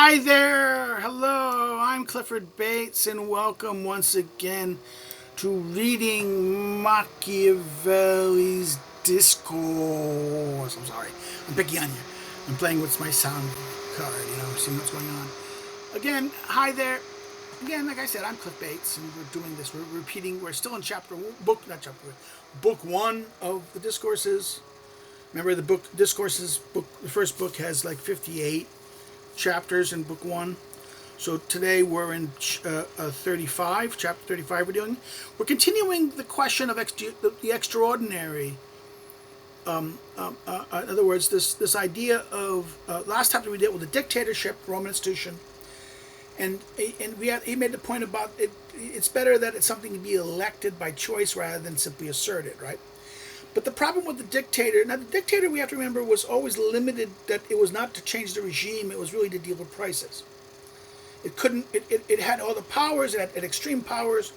Hi there! Hello, I'm Clifford Bates, and welcome once again to reading Machiavelli's Discourse. I'm sorry, I'm picking on you. I'm playing with my sound card, seeing what's going on. Again, hi there. Again, like I said, I'm Cliff Bates, and we're doing this. We're repeating. We're still in book one of the Discourses. Remember, the book Discourses book. The first book has like 58 chapters in book one. So today we're in 35, chapter 35 we're continuing the question of the extraordinary. In other words, this idea of, last chapter we dealt with the dictatorship, Roman institution, and he made the point about it's better that it's something to be elected by choice rather than simply asserted, right? But the problem with the dictator, now the dictator, we have to remember, was always limited, that it was not to change the regime, it was really to deal with prices. It had all the powers, it had extreme powers,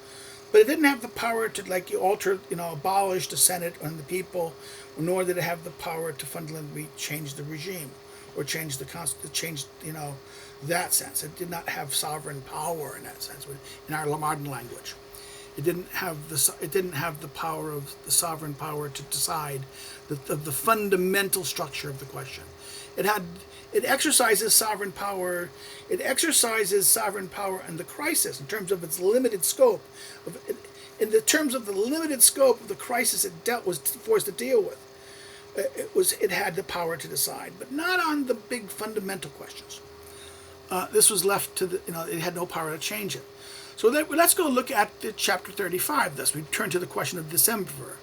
but it didn't have the power to alter, abolish the Senate and the people, nor did it have the power to fundamentally change the regime or change that sense. It did not have sovereign power in that sense, in our modern language. It didn't have the power of the sovereign power to decide the fundamental structure of the question. It exercises sovereign power. It exercises sovereign power in the crisis in terms of its limited scope. In the terms of the limited scope of the crisis it was forced to deal with, it had the power to decide, but not on the big fundamental questions. This was left to it had no power to change it. So let's go look at chapter 35. Thus, we turn to the question of decemvir.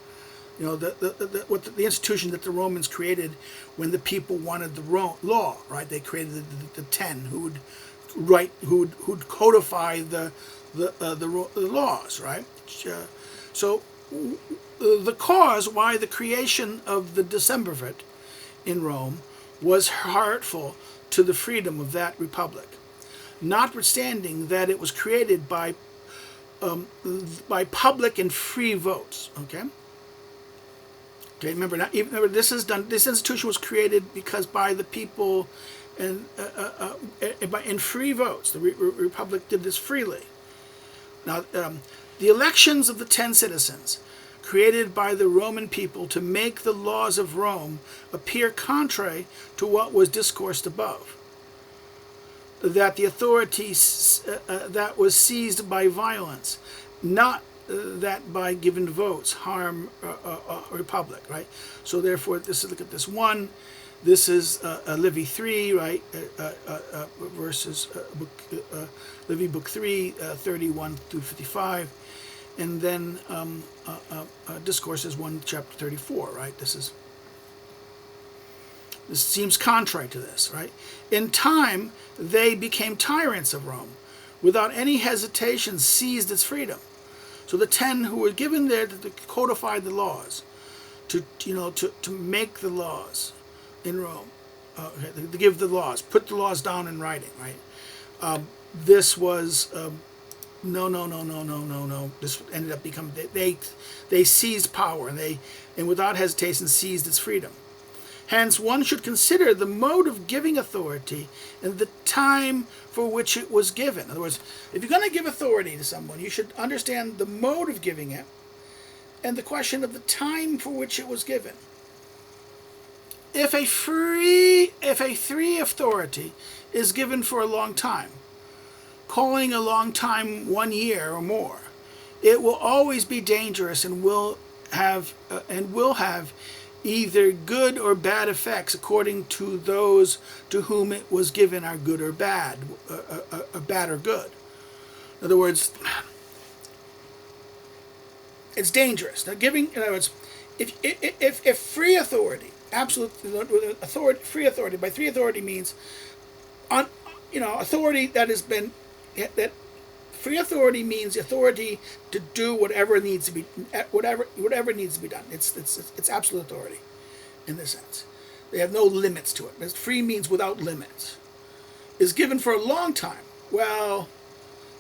The institution that the Romans created when the people wanted the law, right? They created the 10 who would codify the laws, right? So the cause why the creation of the decemvirate in Rome was hurtful to the freedom of that republic, notwithstanding that it was created by public and free votes. Okay. Remember, this institution was created because by the people and in free votes. The republic did this freely. Now, the elections of the 10 citizens, created by the Roman people to make the laws of Rome appear contrary to what was discoursed above, that the authority that was seized by violence, not that by given votes harm a republic, right? So therefore, look at this one. This is Livy 3, right? Versus Livy book 3, 31 through 55, and then Discourses 1, chapter 34, right? This seems contrary to this, right? In time, they became tyrants of Rome, without any hesitation seized its freedom. So the 10 who were given there to codify the laws, to make the laws in Rome, to give the laws, put the laws down in writing, right? This was no. This ended up becoming they seized power and without hesitation seized its freedom. Hence, one should consider the mode of giving authority and the time for which it was given. In other words, if you're going to give authority to someone, you should understand the mode of giving it and the question of the time for which it was given. If a free authority is given for a long time, calling a long time 1 year or more, it will always be dangerous and will have either good or bad effects according to those to whom it was given are good or bad, bad or good. In other words, it's dangerous. Now, in other words, if free authority, absolute authority, free authority, by free authority means, authority that has been, that free authority means authority to do whatever needs to be done. It's absolute authority, in this sense. They have no limits to it. Free means without limits. Is given for a long time. Well,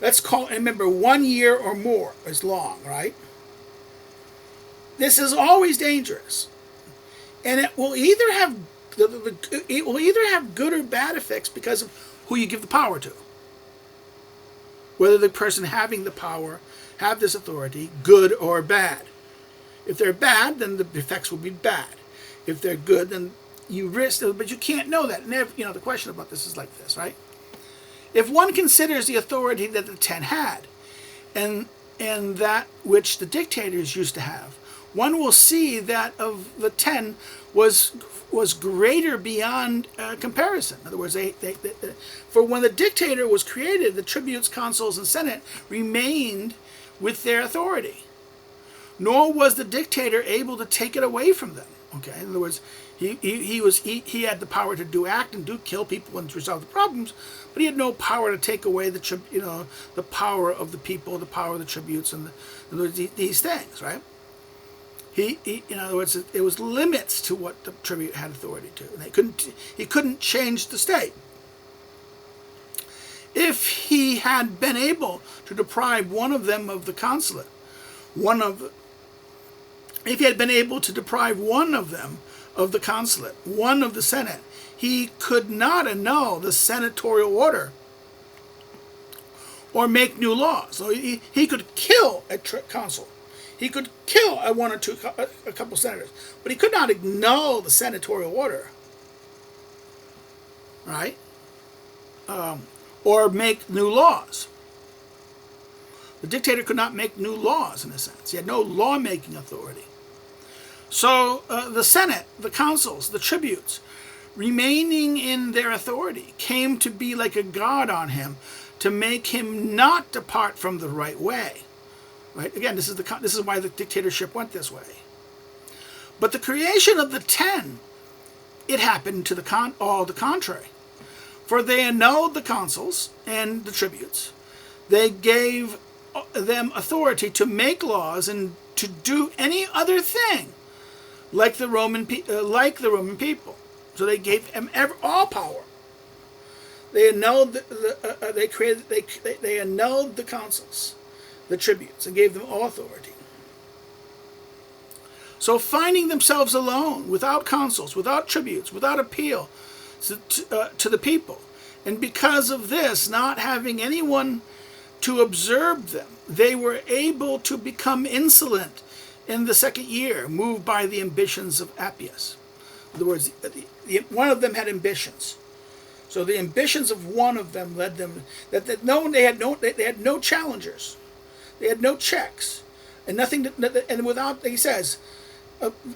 let's call. And remember, 1 year or more is long, right? This is always dangerous, and it will either have good or bad effects because of who you give the power to. Whether the person having the power have this authority, good or bad. If they're bad, then the effects will be bad. If they're good, then you risk, but you can't know that. Never, the question about this is like this, right? If one considers the authority that the 10 had, and that which the dictators used to have, one will see that of the 10 was greater beyond comparison. In other words, for when the dictator was created, the tribunes, consuls, and senate remained with their authority. Nor was the dictator able to take it away from them. Okay, in other words, he had the power to act and kill people and resolve the problems, but he had no power to take away the power of the people, the power of the tributes, and these things, right? In other words, there was limits to what the tribute had authority to, and he couldn't change the state. If he had been able to deprive one of them of the consulate, if he had been able to deprive one of them of the consulate, one of the senate, he could not annul the senatorial order or make new laws. So he could kill a consul. He could kill a couple senators, but he could not annul the senatorial order, right? Or make new laws. The dictator could not make new laws, in a sense. He had no lawmaking authority. So the Senate, the consuls, the tributes, remaining in their authority, came to be like a guard on him to make him not depart from the right way. Right? Again, this is why the dictatorship went this way. But the creation of the 10, it happened to all the contrary. For they annulled the consuls and the tributes. They gave them authority to make laws and to do any other thing, like the Roman people. So they gave them all power. They annulled they annulled the consuls, the tributes, and gave them all authority. So finding themselves alone, without consuls, without tributes, without appeal to the people, and because of this, not having anyone to observe them, they were able to become insolent in the second year, moved by the ambitions of Appius. In other words, one of them had ambitions. So the ambitions of one of them led them they had no challengers, they had no checks, and nothing. And without, he says,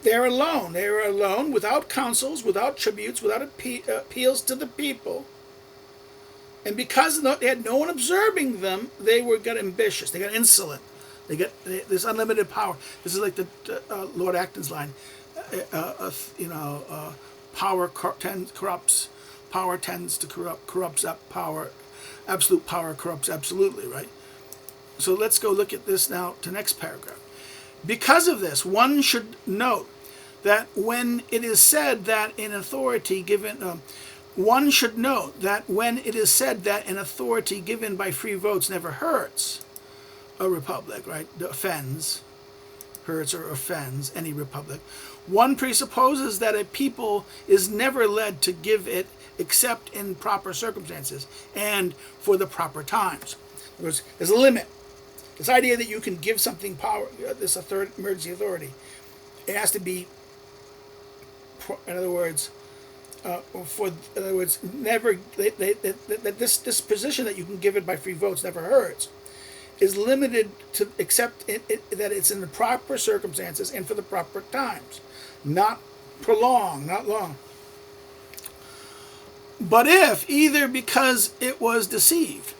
they're alone. They were alone, without consuls, without tributes, without appeals to the people. And because they had no one observing them, they got ambitious. They got insolent. They got this unlimited power. This is like the Lord Acton's line. Power corrupts. Power tends to corrupts up power. Absolute power corrupts absolutely, right? So let's go look at this now to next paragraph. Because of this, one should note that when it is said that in authority given, one should note that when it is said that an authority given by free votes never hurts a republic, right? Offends, hurts or offends any republic. One presupposes that a people is never led to give it except in proper circumstances and for the proper times. There's a limit. This idea that you can give something power, this emergency authority, it has to be, in other words, never that this position that you can give it by free votes never hurts, is limited to except that it's in the proper circumstances and for the proper times, not prolonged, not long. But if either because it was deceived,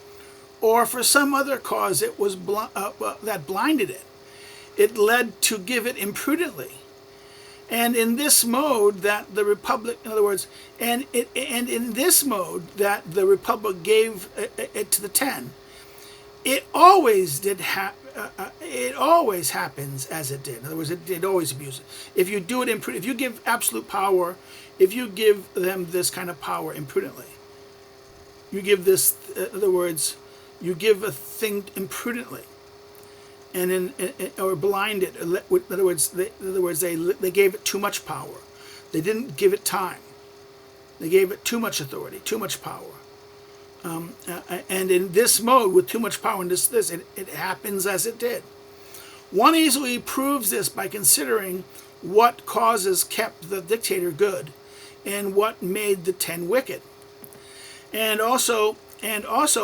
or for some other cause it was that blinded it, it led to give it imprudently. And in this mode that the republic, in other words, and in this mode that the republic gave it to the 10, it always it always happens as it did. In other words, it always abuses. If you do it if you give absolute power, if you give them this kind of power imprudently, you give this, in other words, you give a thing imprudently, and or blind it. In other words, they gave it too much power. They didn't give it time. They gave it too much authority, too much power. And in this mode, with too much power and this it happens as it did. One easily proves this by considering what causes kept the dictator good and what made the 10 wicked. And also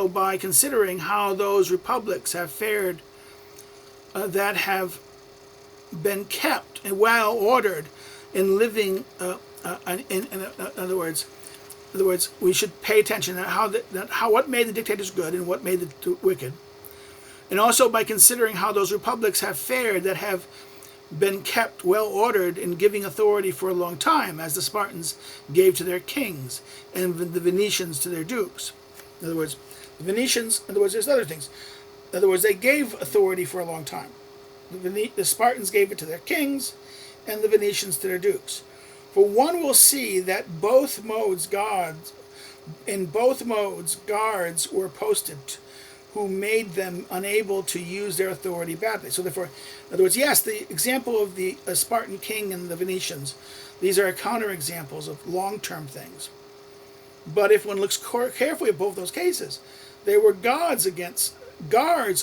by considering how those republics have fared that have been kept and well ordered in living. In other words, we should pay attention to what made the dictators good and what made the wicked, and also by considering how those republics have fared that have been kept well ordered in giving authority for a long time, as the Spartans gave to their kings and the Venetians to their dukes. In other words, the Venetians. In other words, there's other things. In other words, they gave authority for a long time. The Spartans gave it to their kings, and the Venetians to their dukes. For one will see that both modes guards were posted who made them unable to use their authority badly. So therefore, in other words, yes, the example of the Spartan king and the Venetians, these are counterexamples of long-term things. But if one looks carefully at both those cases, there were guards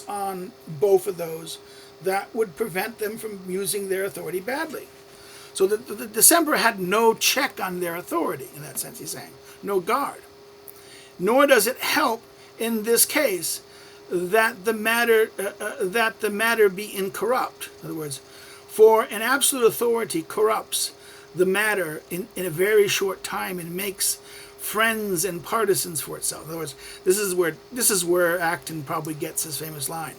on both of those that would prevent them from using their authority badly. So the December had no check on their authority, in that sense, he's saying. No guard. Nor does it help in this case that the matter be incorrupt. In other words, for an absolute authority corrupts the matter in a very short time and makes friends and partisans for itself. In other words, this is where Acton probably gets his famous line.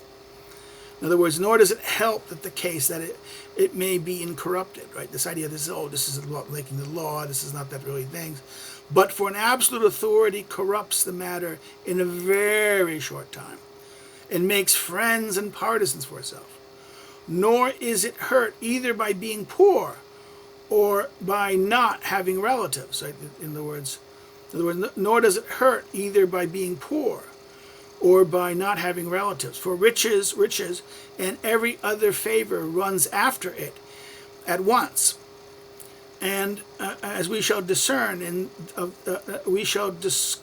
In other words, nor does it help that the case that it may be incorrupted, right? This idea, this is about making the law, this is not that really things. But for an absolute authority corrupts the matter in a very short time and makes friends and partisans for itself. Nor is it hurt either by being poor or by not having relatives, right? In other words, nor does it hurt either by being poor or by not having relatives. For riches, and every other favor runs after it at once. And as we shall discern, we shall discourse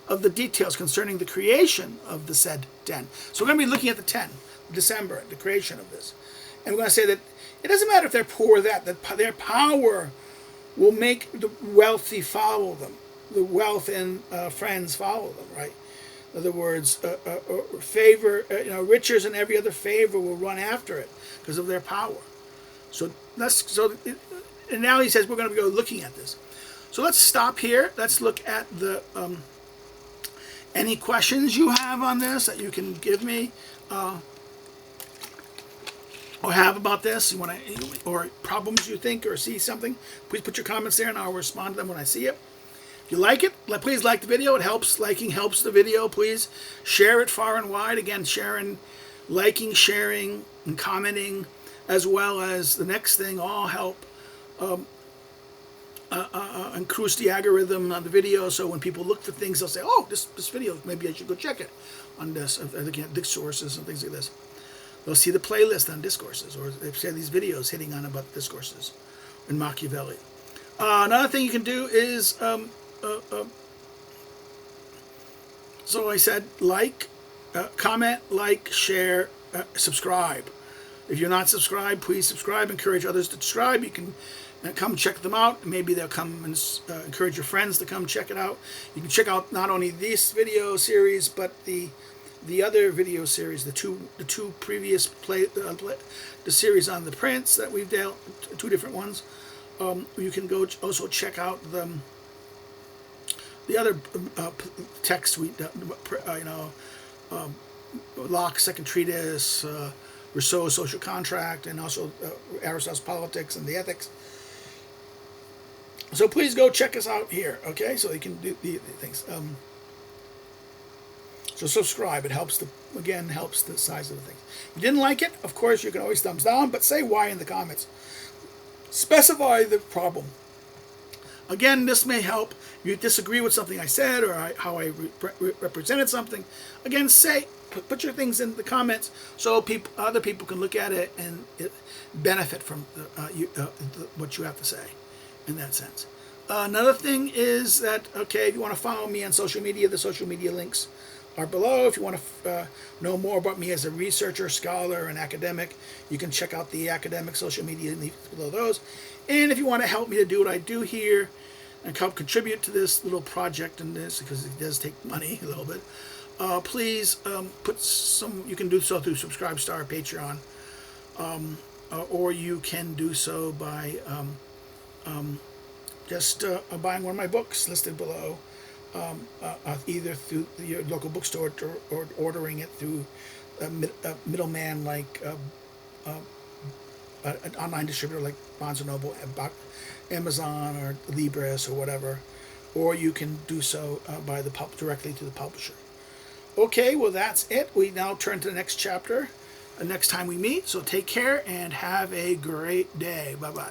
of the details concerning the creation of the said 10. So we're going to be looking at the 10, December, the creation of this. And we're going to say that it doesn't matter if they're poor or that their power will make the wealthy follow them. The wealth and friends follow them, right? In other words, favor, riches and every other favor will run after it because of their power. And now he says we're going to go looking at this. So let's stop here. Let's look at the any questions you have on this that you can give me or have about this. Or problems you think or see something. Please put your comments there, and I'll respond to them when I see it. If you like it, please like the video. It helps. Liking helps the video. Please share it far and wide. Again, liking, sharing, and commenting, as well as the next thing, all help increase the algorithm on the video. So when people look for things, they'll say, "Oh, this video, maybe I should go check it on this." Looking at Discourses and things like this, they'll see the playlist on Discourses, or they see these videos hitting on about Discourses and Machiavelli. Another thing you can do is. So I said comment, share, subscribe. If you're not subscribed, please subscribe. Encourage others to subscribe. You can come check them out. Maybe they'll come and encourage your friends to come check it out. You can check out not only this video series, but the other video series, the two previous the series on the prints that we've dealt, two different ones. You can go also check out the other texts Locke's Second Treatise, Rousseau's Social Contract, and also Aristotle's Politics and the Ethics. So please go check us out here, okay? So you can do the things. So subscribe. It helps helps the size of the thing. If you didn't like it, of course, you can always thumbs down, but say why in the comments. Specify the problem. Again, this may help. You disagree with something I said or how I represented something. Again, put your things in the comments so other people can look at it and benefit from what you have to say in that sense. Another thing is that, okay, if you want to follow me on social media, the social media links are below. If you want to know more about me as a researcher, scholar, and academic, you can check out the academic social media links below those. And if you want to help me to do what I do here and help contribute to this little project and this, because it does take money a little bit, please put some, you can do so through Subscribestar or Patreon, or you can do so by just buying one of my books listed below, either through your local bookstore or ordering it through a middleman like an online distributor like Barnes & Noble, Amazon, or Libris, or whatever. Or you can do so by directly to the publisher. Okay, well that's it. We now turn to the next chapter next time we meet. So take care and have a great day. Bye-bye.